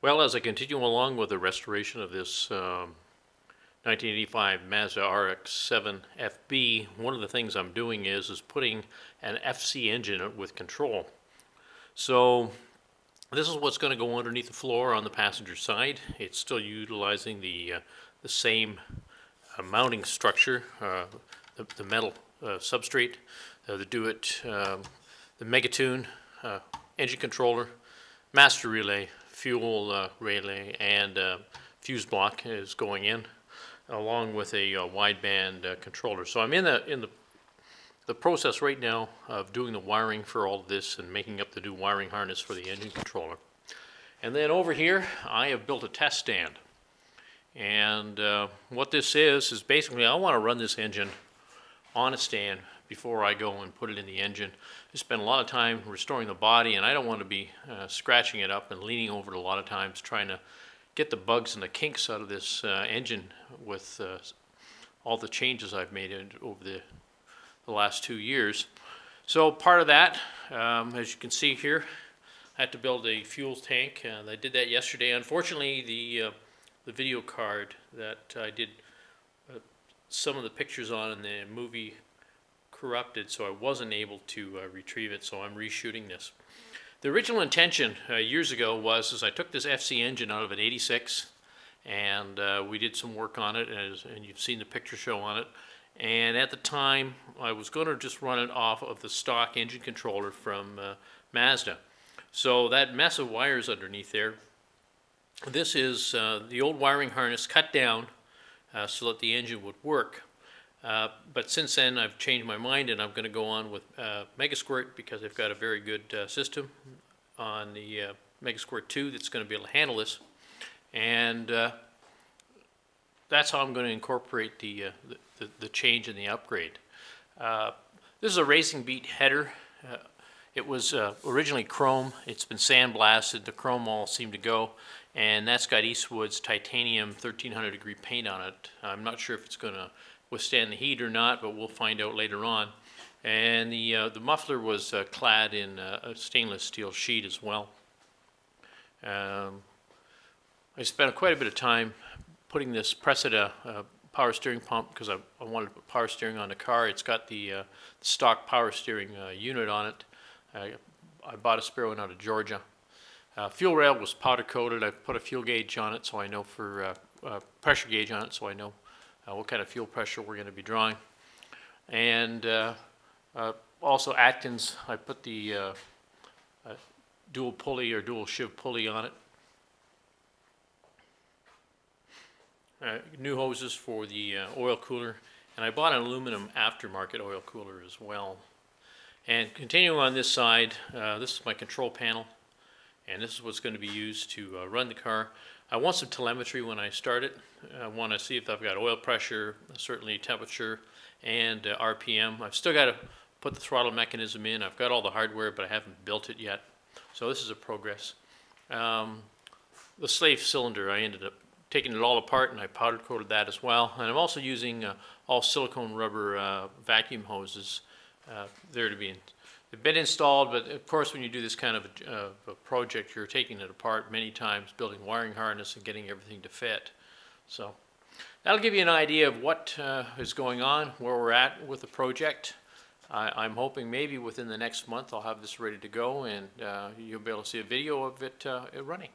Well, as I continue along with the restoration of this 1985 Mazda RX7 FB, one of the things I'm doing is putting an FC engine with control. So this is what's going to go underneath the floor on the passenger side. It's still utilizing the same mounting structure, the metal substrate, the the Megatune engine controller, master relay, fuel relay, and fuse block is going in, along with a wideband controller. So I'm in the process right now of doing the wiring for all of this and making up the new wiring harness for the engine controller. And then over here I have built a test stand. And what this is basically I want to run this engine on a stand before I go and put it in the engine. I spend a lot of time restoring the body, and I don't want to be scratching it up and leaning over it a lot of times trying to get the bugs and the kinks out of this engine with all the changes I've made over the last 2 years. So part of that, as you can see here, I had to build a fuel tank, and I did that yesterday. Unfortunately, the video card that I did some of the pictures on in the movie corrupted, so I wasn't able to retrieve it, so I'm reshooting this. The original intention years ago was I took this FC engine out of an 86, and we did some work on it, and you've seen the picture show on it. And at the time, I was going to just run it off of the stock engine controller from Mazda. So that mess of wires underneath there, this is the old wiring harness cut down so that the engine would work. But since then, I've changed my mind, and I'm going to go on with Megasquirt because they've got a very good system on the Megasquirt 2 that's going to be able to handle this. And that's how I'm going to incorporate the change and the upgrade. This is a Racing Beat header. It was originally chrome. It's been sandblasted. The chrome all seemed to go. And that's got Eastwood's titanium 1300 degree paint on it. I'm not sure if it's going to withstand the heat or not, but we'll find out later on. And the muffler was clad in a stainless steel sheet as well. I spent quite a bit of time putting this Preceda power steering pump because I wanted to put power steering on the car. It's got the stock power steering unit on it. I bought a spare one out of Georgia. Fuel rail was powder coated. I put a fuel gauge on it so I know pressure gauge on it so I know what kind of fuel pressure we're going to be drawing. And also Atkins, I put the dual pulley or dual shiv pulley on it. New hoses for the oil cooler, and I bought an aluminum aftermarket oil cooler as well. And continuing on this side, this is my control panel, and this is what's going to be used to run the car. I want some telemetry when I start it. I want to see if I've got oil pressure, certainly temperature, and RPM. I've still got to put the throttle mechanism in. I've got all the hardware, but I haven't built it yet. So this is a progress. The slave cylinder, I ended up taking it all apart, and I powder coated that as well. And I'm also using all silicone rubber vacuum hoses. They've been installed, but of course when you do this kind of a project, you're taking it apart many times, building wiring harness and getting everything to fit. So that'll give you an idea of what is going on, where we're at with the project. I'm hoping maybe within the next month I'll have this ready to go, and you'll be able to see a video of it running.